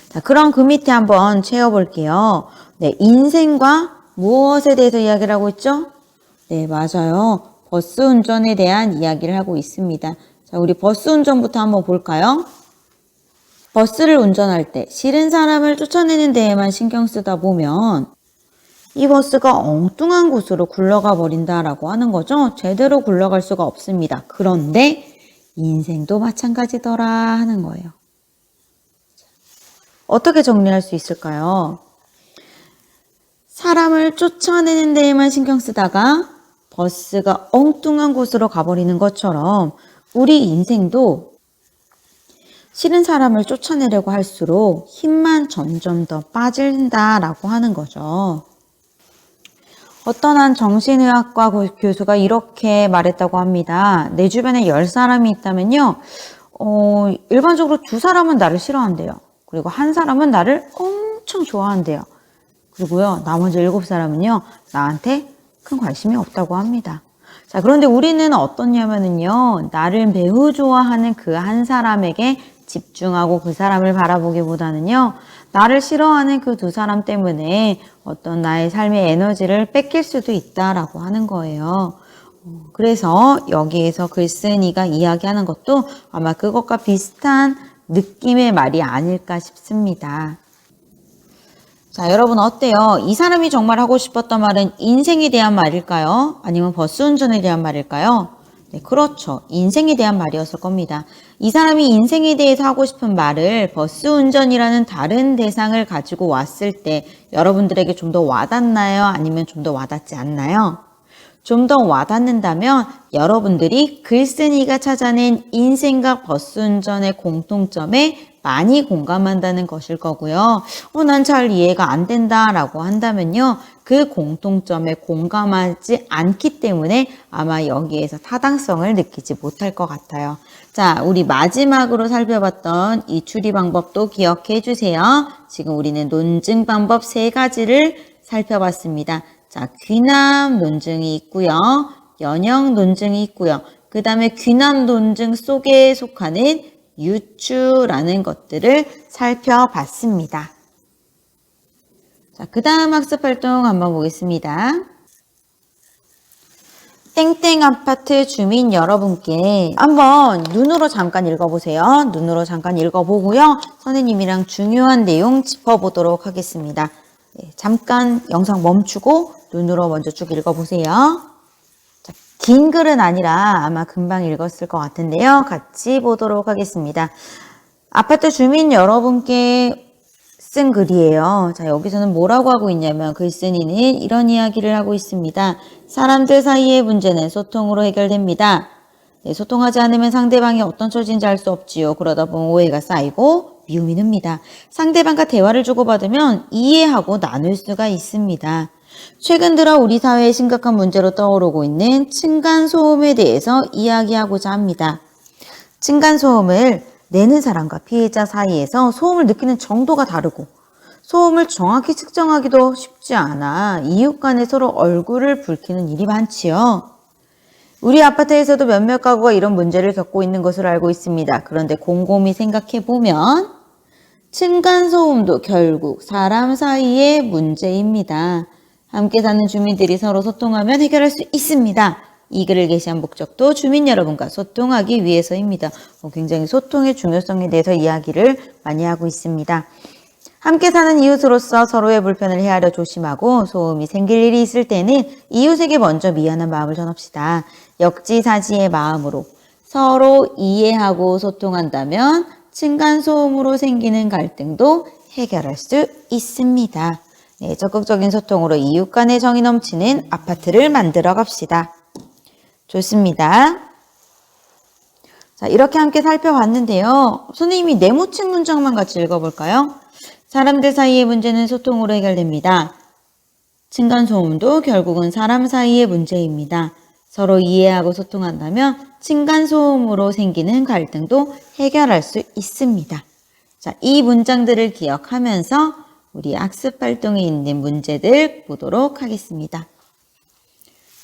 자, 그럼 그 밑에 한번 채워볼게요. 네, 인생과 무엇에 대해서 이야기를 하고 있죠? 네, 맞아요. 버스 운전에 대한 이야기를 하고 있습니다. 자, 우리 버스 운전부터 한번 볼까요? 버스를 운전할 때 싫은 사람을 쫓아내는 데에만 신경 쓰다 보면 이 버스가 엉뚱한 곳으로 굴러가 버린다라고 하는 거죠. 제대로 굴러갈 수가 없습니다. 그런데 인생도 마찬가지더라 하는 거예요. 어떻게 정리할 수 있을까요? 사람을 쫓아내는 데에만 신경 쓰다가 버스가 엉뚱한 곳으로 가버리는 것처럼 우리 인생도 싫은 사람을 쫓아내려고 할수록 힘만 점점 더 빠진다라고 하는 거죠. 어떤 한 정신의학과 교수가 이렇게 말했다고 합니다. 내 주변에 10사람이 있다면요. 일반적으로 2사람은 나를 싫어한대요. 그리고 1사람은 나를 엄청 좋아한대요. 그리고요, 나머지 7사람은요, 나한테 큰 관심이 없다고 합니다. 자, 그런데 우리는 어떻냐면요, 나를 매우 좋아하는 그 1사람에게 집중하고 그 사람을 바라보기보다는요, 나를 싫어하는 그 2사람 때문에 어떤 나의 삶의 에너지를 뺏길 수도 있다라고 하는 거예요. 그래서 여기에서 글쓴이가 이야기하는 것도 아마 그것과 비슷한 느낌의 말이 아닐까 싶습니다. 자, 여러분 어때요? 이 사람이 정말 하고 싶었던 말은 인생에 대한 말일까요? 아니면 버스 운전에 대한 말일까요? 네, 그렇죠. 인생에 대한 말이었을 겁니다. 이 사람이 인생에 대해서 하고 싶은 말을 버스 운전이라는 다른 대상을 가지고 왔을 때 여러분들에게 좀 더 와닿나요? 아니면 좀 더 와닿지 않나요? 좀 더 와닿는다면 여러분들이 글쓴이가 찾아낸 인생과 버스 운전의 공통점에 많이 공감한다는 것일 거고요. 난 잘 이해가 안 된다라고 한다면요. 그 공통점에 공감하지 않기 때문에 아마 여기에서 타당성을 느끼지 못할 것 같아요. 자, 우리 마지막으로 살펴봤던 이 추리 방법도 기억해 주세요. 지금 우리는 논증 방법 3가지를 살펴봤습니다. 자, 귀남 논증이 있고요. 연형 논증이 있고요. 그 다음에 귀남 논증 속에 속하는 유추라는 것들을 살펴봤습니다. 자, 그 다음 학습 활동 한번 보겠습니다. 땡땡 아파트 주민 여러분께 한번 눈으로 잠깐 읽어보세요. 눈으로 잠깐 읽어보고요. 선생님이랑 중요한 내용 짚어보도록 하겠습니다. 네, 잠깐 영상 멈추고 눈으로 먼저 쭉 읽어보세요. 자, 긴 글은 아니라 아마 금방 읽었을 것 같은데요. 같이 보도록 하겠습니다. 아파트 주민 여러분께 쓴 글이에요. 자, 여기서는 뭐라고 하고 있냐면 글쓴이는 이런 이야기를 하고 있습니다. 사람들 사이의 문제는 소통으로 해결됩니다. 네, 소통하지 않으면 상대방이 어떤 처지인지 알 수 없지요. 그러다 보면 오해가 쌓이고 미움이 늡니다. 상대방과 대화를 주고받으면 이해하고 나눌 수가 있습니다. 최근 들어 우리 사회에 심각한 문제로 떠오르고 있는 층간소음에 대해서 이야기하고자 합니다. 층간소음을 내는 사람과 피해자 사이에서 소음을 느끼는 정도가 다르고 소음을 정확히 측정하기도 쉽지 않아 이웃 간에 서로 얼굴을 붉히는 일이 많지요. 우리 아파트에서도 몇몇 가구가 이런 문제를 겪고 있는 것으로 알고 있습니다. 그런데 곰곰이 생각해보면 층간소음도 결국 사람 사이의 문제입니다. 함께 사는 주민들이 서로 소통하면 해결할 수 있습니다. 이 글을 게시한 목적도 주민 여러분과 소통하기 위해서입니다. 굉장히 소통의 중요성에 대해서 이야기를 많이 하고 있습니다. 함께 사는 이웃으로서 서로의 불편을 헤아려 조심하고 소음이 생길 일이 있을 때는 이웃에게 먼저 미안한 마음을 전합시다. 역지사지의 마음으로 서로 이해하고 소통한다면 층간소음으로 생기는 갈등도 해결할 수 있습니다. 네, 적극적인 소통으로 이웃 간의 정이 넘치는 아파트를 만들어 갑시다. 좋습니다. 자, 이렇게 함께 살펴봤는데요. 선생님이 네모친 문장만 같이 읽어볼까요? 사람들 사이의 문제는 소통으로 해결됩니다. 층간소음도 결국은 사람 사이의 문제입니다. 서로 이해하고 소통한다면 층간소음으로 생기는 갈등도 해결할 수 있습니다. 자, 이 문장들을 기억하면서 우리 학습 활동에 있는 문제들 보도록 하겠습니다.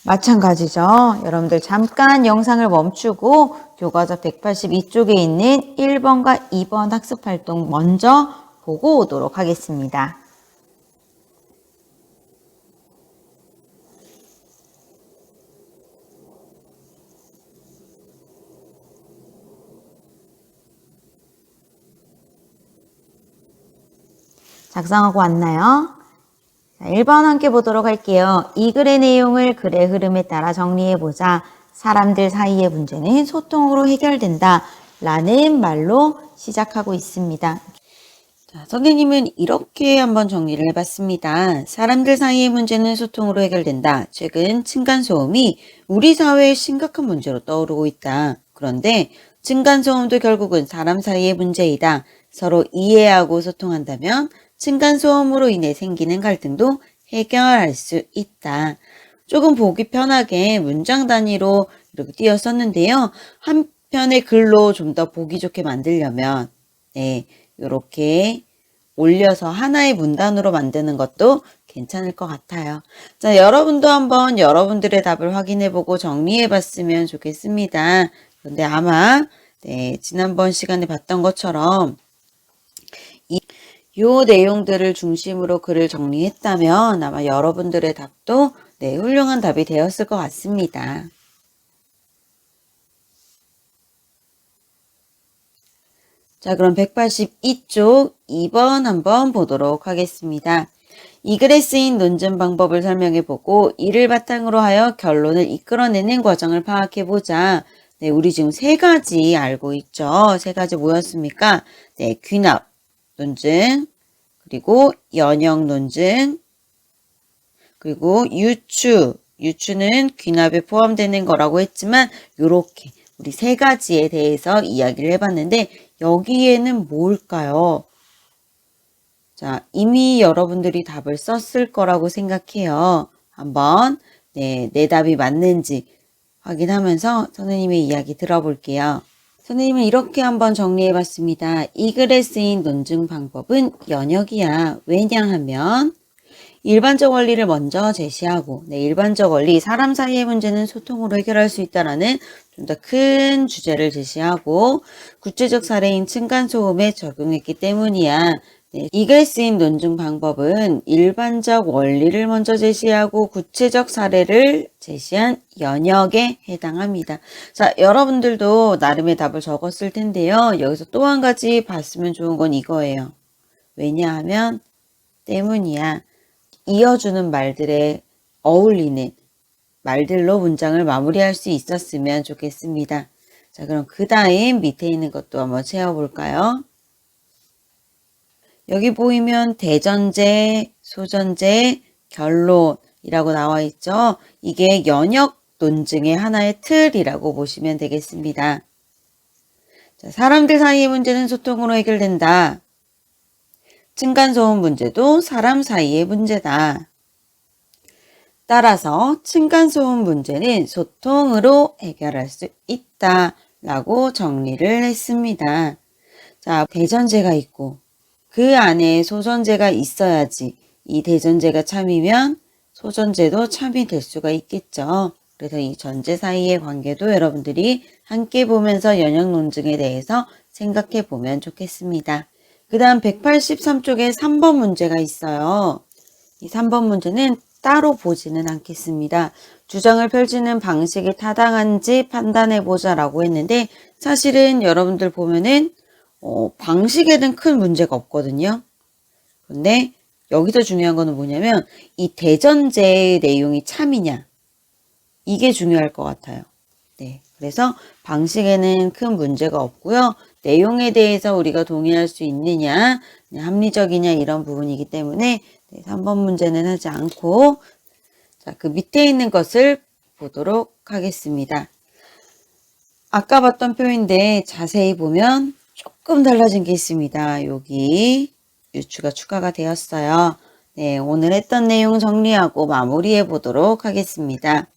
마찬가지죠. 여러분들 잠깐 영상을 멈추고 교과서 182쪽에 있는 1번과 2번 학습 활동 먼저 보고 오도록 하겠습니다. 작성하고 왔나요? 자, 1번 함께 보도록 할게요. 이 글의 내용을 글의 흐름에 따라 정리해보자. 사람들 사이의 문제는 소통으로 해결된다. 라는 말로 시작하고 있습니다. 자, 선생님은 이렇게 한번 정리를 해봤습니다. 사람들 사이의 문제는 소통으로 해결된다. 최근 층간소음이 우리 사회의 심각한 문제로 떠오르고 있다. 그런데 층간소음도 결국은 사람 사이의 문제이다. 서로 이해하고 소통한다면 층간소음으로 인해 생기는 갈등도 해결할 수 있다. 조금 보기 편하게 문장 단위로 이렇게 띄어 썼는데요. 한 편의 글로 좀 더 보기 좋게 만들려면 이렇게 올려서 하나의 문단으로 만드는 것도 괜찮을 것 같아요. 자, 여러분도 한번 여러분들의 답을 확인해보고 정리해봤으면 좋겠습니다. 그런데 아마 지난번 시간에 봤던 것처럼 요 내용들을 중심으로 글을 정리했다면 아마 여러분들의 답도 훌륭한 답이 되었을 것 같습니다. 자, 그럼 182쪽 2번 한번 보도록 하겠습니다. 이 글에 쓰인 논증 방법을 설명해보고 이를 바탕으로 하여 결론을 이끌어내는 과정을 파악해보자. 우리 지금 세 가지 알고 있죠? 세 가지 뭐였습니까? 귀납 논증, 그리고 연역 논증, 그리고 유추는 귀납에 포함되는 거라고 했지만 이렇게 우리 세 가지에 대해서 이야기를 해봤는데 여기에는 뭘까요? 자, 이미 여러분들이 답을 썼을 거라고 생각해요. 한번 내 답이 맞는지 확인하면서 선생님의 이야기 들어볼게요. 선생님은 이렇게 한번 정리해봤습니다. 이 글에 쓰인 논증 방법은 연역이야. 왜냐하면 일반적 원리를 먼저 제시하고 일반적 원리, 사람 사이의 문제는 소통으로 해결할 수 있다라는 좀 더 큰 주제를 제시하고 구체적 사례인 층간소음에 적용했기 때문이야. 이 글에 쓰인 논증 방법은 일반적 원리를 먼저 제시하고 구체적 사례를 제시한 연역에 해당합니다. 자, 여러분들도 나름의 답을 적었을 텐데요. 여기서 또 한 가지 봤으면 좋은 건 이거예요. 왜냐하면 때문이야. 이어주는 말들에 어울리는 말들로 문장을 마무리할 수 있었으면 좋겠습니다. 자, 그럼 그 다음 밑에 있는 것도 한번 채워볼까요? 여기 보이면 대전제, 소전제, 결론이라고 나와 있죠. 이게 연역 논증의 하나의 틀이라고 보시면 되겠습니다. 자, 사람들 사이의 문제는 소통으로 해결된다. 층간소음 문제도 사람 사이의 문제다. 따라서 층간소음 문제는 소통으로 해결할 수 있다 라고 정리를 했습니다. 자, 대전제가 있고 그 안에 소전제가 있어야지 이 대전제가 참이면 소전제도 참이 될 수가 있겠죠. 그래서 이 전제 사이의 관계도 여러분들이 함께 보면서 연역 논증에 대해서 생각해 보면 좋겠습니다. 그 다음 183쪽에 3번 문제가 있어요. 이 3번 문제는 따로 보지는 않겠습니다. 주장을 펼치는 방식이 타당한지 판단해보자 라고 했는데 사실은 여러분들 보면은 방식에는 큰 문제가 없거든요. 근데 여기서 중요한 거는 뭐냐면 이 대전제의 내용이 참이냐, 이게 중요할 것 같아요. 네, 그래서 방식에는 큰 문제가 없고요. 내용에 대해서 우리가 동의할 수 있느냐, 합리적이냐 이런 부분이기 때문에 3번 문제는 하지 않고 자, 그 밑에 있는 것을 보도록 하겠습니다. 아까 봤던 표인데 자세히 보면 조금 달라진 게 있습니다. 여기 유추가 추가가 되었어요. 네, 오늘 했던 내용 정리하고 마무리해 보도록 하겠습니다.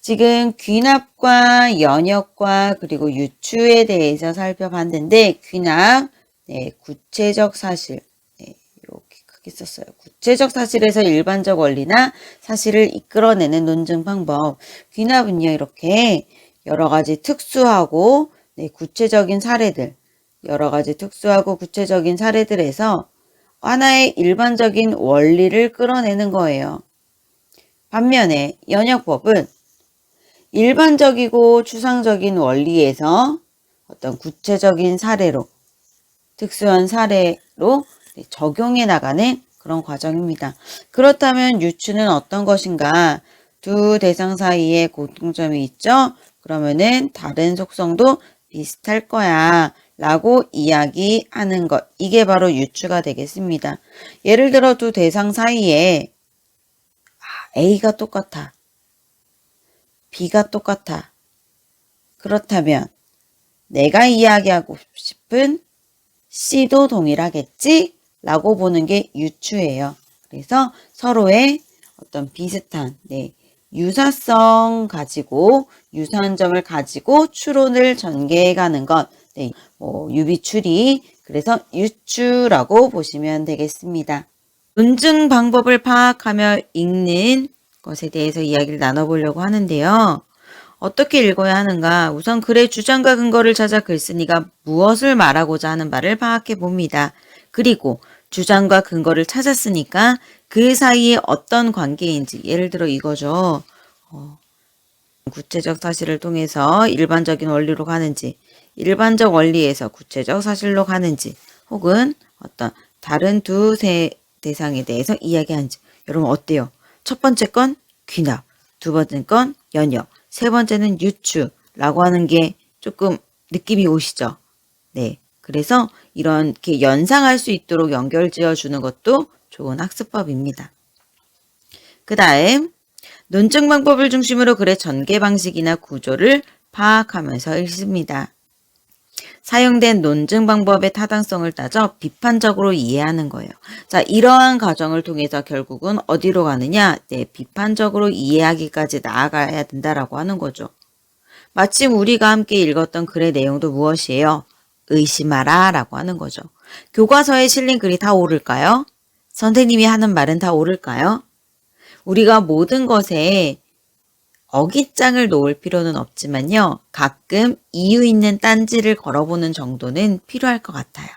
지금 귀납과 연역과 그리고 유추에 대해서 살펴봤는데 귀납, 네, 구체적 사실, 네, 이렇게 크게 썼어요. 구체적 사실에서 일반적 원리나 사실을 이끌어내는 논증 방법. 귀납은요, 이렇게 여러 가지 특수하고 네, 구체적인 사례들, 여러 가지 특수하고 구체적인 사례들에서 하나의 일반적인 원리를 끌어내는 거예요. 반면에 연역법은 일반적이고 추상적인 원리에서 어떤 구체적인 사례로, 특수한 사례로 적용해 나가는 그런 과정입니다. 그렇다면 유추는 어떤 것인가? 두 대상 사이에 공통점이 있죠? 그러면은 다른 속성도 비슷할 거야 라고 이야기하는 것. 이게 바로 유추가 되겠습니다. 예를 들어 두 대상 사이에 A가 똑같아. B가 똑같아. 그렇다면 내가 이야기하고 싶은 C도 동일하겠지? 라고 보는 게 유추예요. 그래서 서로의 어떤 비슷한 유사성 가지고 유사한 점을 가지고 추론을 전개해 가는 것. 유비추리. 그래서 유추라고 보시면 되겠습니다. 논증 방법을 파악하며 읽는 것에 대해서 이야기를 나눠보려고 하는데요. 어떻게 읽어야 하는가? 우선 글의 주장과 근거를 찾아 글쓴이가 무엇을 말하고자 하는 바를 파악해 봅니다. 그리고 주장과 근거를 찾았으니까 그 사이에 어떤 관계인지, 예를 들어 이거죠. 구체적 사실을 통해서 일반적인 원리로 가는지, 일반적 원리에서 구체적 사실로 가는지, 혹은 어떤 다른 두 대상에 대해서 이야기하는지. 여러분 어때요? 첫 번째 건 귀납, 두 번째 건 연역, 세 번째는 유추라고 하는 게 조금 느낌이 오시죠? 네. 그래서 이렇게 연상할 수 있도록 연결지어 주는 것도 좋은 학습법입니다. 그 다음 논증 방법을 중심으로 글의 전개 방식이나 구조를 파악하면서 읽습니다. 사용된 논증 방법의 타당성을 따져 비판적으로 이해하는 거예요. 자, 이러한 과정을 통해서 결국은 어디로 가느냐? 비판적으로 이해하기까지 나아가야 된다라고 하는 거죠. 마침 우리가 함께 읽었던 글의 내용도 무엇이에요? 의심하라 라고 하는 거죠. 교과서에 실린 글이 다 옳을까요? 선생님이 하는 말은 다 옳을까요? 우리가 모든 것에 어깃장을 놓을 필요는 없지만요. 가끔 이유 있는 딴지를 걸어보는 정도는 필요할 것 같아요.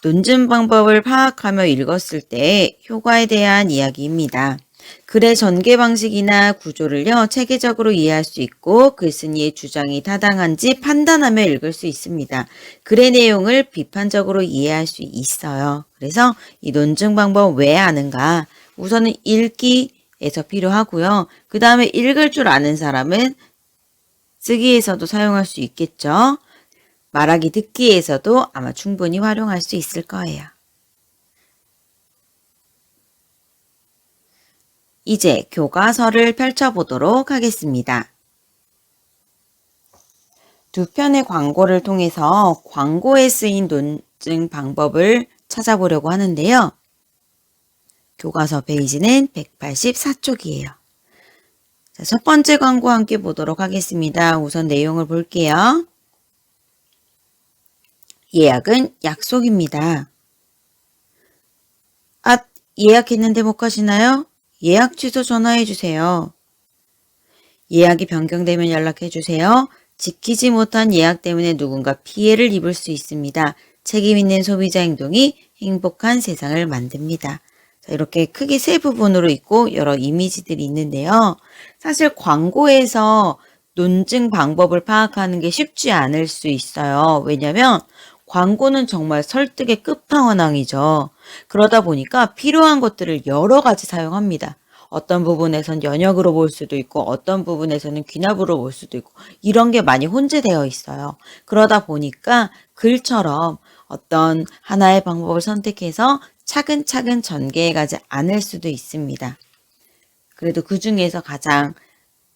논증 방법을 파악하며 읽었을 때 효과에 대한 이야기입니다. 글의 전개 방식이나 구조를요, 체계적으로 이해할 수 있고 글쓴이의 주장이 타당한지 판단하며 읽을 수 있습니다. 글의 내용을 비판적으로 이해할 수 있어요. 그래서 이 논증 방법 왜 아는가? 우선은 읽기에서 필요하고요. 그 다음에 읽을 줄 아는 사람은 쓰기에서도 사용할 수 있겠죠. 말하기 듣기에서도 아마 충분히 활용할 수 있을 거예요. 이제 교과서를 펼쳐보도록 하겠습니다. 두 편의 광고를 통해서 광고에 쓰인 논증 방법을 찾아보려고 하는데요. 교과서 페이지는 184쪽이에요. 자, 첫 번째 광고 함께 보도록 하겠습니다. 우선 내용을 볼게요. 예약은 약속입니다. 아, 예약했는데 못 가시나요? 예약 취소 전화해 주세요. 예약이 변경되면 연락해 주세요. 지키지 못한 예약 때문에 누군가 피해를 입을 수 있습니다. 책임 있는 소비자 행동이 행복한 세상을 만듭니다. 자, 이렇게 크게 세 부분으로 있고 여러 이미지들이 있는데요. 사실 광고에서 논증 방법을 파악하는 게 쉽지 않을 수 있어요. 왜냐하면 광고는 정말 설득의 끝판왕이죠. 그러다 보니까 필요한 것들을 여러 가지 사용합니다. 어떤 부분에선 연역으로 볼 수도 있고 어떤 부분에서는 귀납으로 볼 수도 있고 이런 게 많이 혼재되어 있어요. 그러다 보니까 글처럼 어떤 하나의 방법을 선택해서 차근차근 전개해 가지 않을 수도 있습니다. 그래도 그 중에서 가장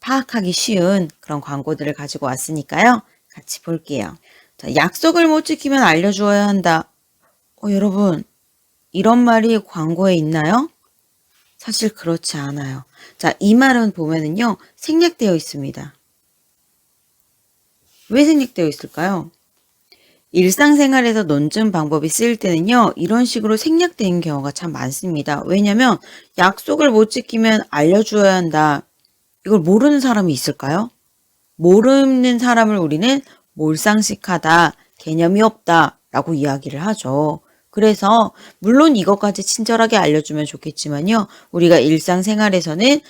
파악하기 쉬운 그런 광고들을 가지고 왔으니까요. 같이 볼게요. 자, 약속을 못 지키면 알려주어야 한다. 여러분, 이런 말이 광고에 있나요? 사실 그렇지 않아요. 자, 이 말은 보면은요, 생략되어 있습니다. 왜 생략되어 있을까요? 일상생활에서 논증 방법이 쓰일 때는요, 이런 식으로 생략되는 경우가 참 많습니다. 왜냐면 약속을 못 지키면 알려줘야 한다. 이걸 모르는 사람이 있을까요? 모르는 사람을 우리는 몰상식하다, 개념이 없다 라고 이야기를 하죠. 그래서 물론 이것까지 친절하게 알려주면 좋겠지만요. 우리가 일상생활에서는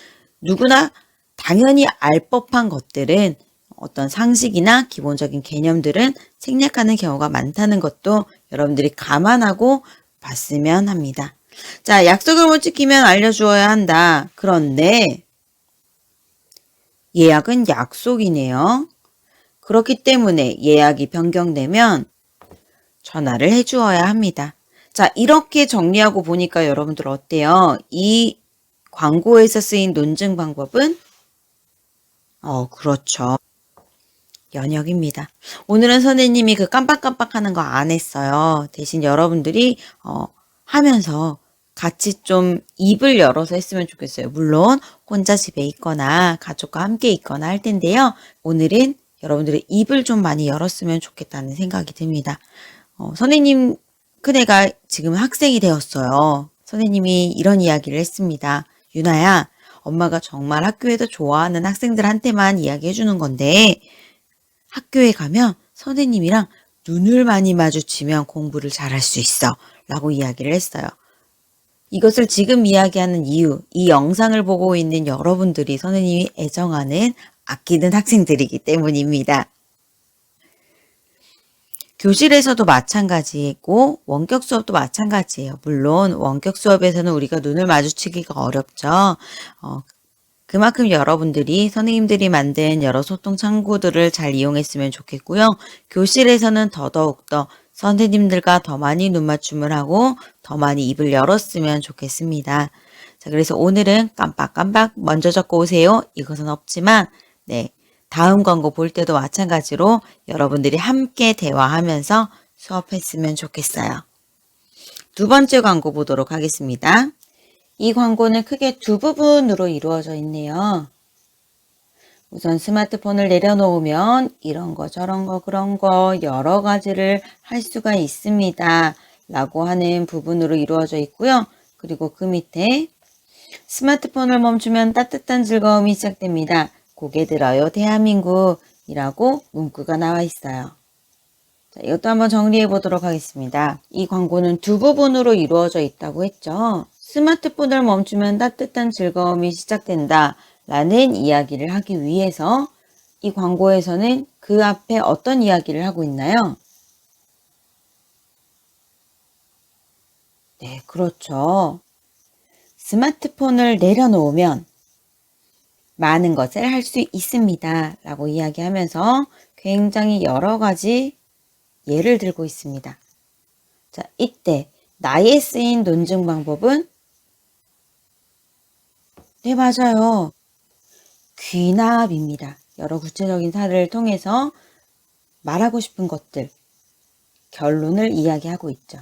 누구나 당연히 알 법한 것들은 어떤 상식이나 기본적인 개념들은 생략하는 경우가 많다는 것도 여러분들이 감안하고 봤으면 합니다. 자, 약속을 못 지키면 알려주어야 한다. 그런데 예약은 약속이네요. 그렇기 때문에 예약이 변경되면 전화를 해주어야 합니다. 자, 이렇게 정리하고 보니까 여러분들 어때요? 이 광고에서 쓰인 논증 방법은 그렇죠. 연역입니다. 오늘은 선생님이 그 깜빡깜빡하는 거 안 했어요. 대신 여러분들이 하면서 같이 좀 입을 열어서 했으면 좋겠어요. 물론 혼자 집에 있거나 가족과 함께 있거나 할 텐데요. 오늘은 여러분들의 입을 좀 많이 열었으면 좋겠다는 생각이 듭니다. 선생님 큰애가 지금 학생이 되었어요. 선생님이 이런 이야기를 했습니다. 유나야, 엄마가 정말 학교에서 좋아하는 학생들한테만 이야기해 주는 건데 학교에 가면 선생님이랑 눈을 많이 마주치면 공부를 잘할 수 있어 라고 이야기를 했어요. 이것을 지금 이야기하는 이유, 이 영상을 보고 있는 여러분들이 선생님이 애정하는 아끼는 학생들이기 때문입니다. 교실에서도 마찬가지고 원격 수업도 마찬가지예요. 물론 원격 수업에서는 우리가 눈을 마주치기가 어렵죠. 그만큼 여러분들이 선생님들이 만든 여러 소통 창구들을 잘 이용했으면 좋겠고요. 교실에서는 더더욱더 선생님들과 더 많이 눈맞춤을 하고 더 많이 입을 열었으면 좋겠습니다. 자, 그래서 오늘은 깜빡깜빡 먼저 적고 오세요. 이것은 없지만 다음 광고 볼 때도 마찬가지로 여러분들이 함께 대화하면서 수업했으면 좋겠어요. 두 번째 광고 보도록 하겠습니다. 이 광고는 크게 두 부분으로 이루어져 있네요. 우선 스마트폰을 내려놓으면 이런 거 저런 거 그런 거 여러 가지를 할 수가 있습니다. 라고 하는 부분으로 이루어져 있고요. 그리고 그 밑에 스마트폰을 멈추면 따뜻한 즐거움이 시작됩니다. 고개 들어요 대한민국이라고 문구가 나와 있어요. 자, 이것도 한번 정리해 보도록 하겠습니다. 이 광고는 두 부분으로 이루어져 있다고 했죠. 스마트폰을 멈추면 따뜻한 즐거움이 시작된다 라는 이야기를 하기 위해서 이 광고에서는 그 앞에 어떤 이야기를 하고 있나요? 네, 그렇죠. 스마트폰을 내려놓으면 많은 것을 할 수 있습니다 라고 이야기하면서 굉장히 여러 가지 예를 들고 있습니다. 자, 이때 나에 쓰인 논증 방법은 네, 맞아요. 귀납입니다. 여러 구체적인 사례를 통해서 말하고 싶은 것들, 결론을 이야기하고 있죠.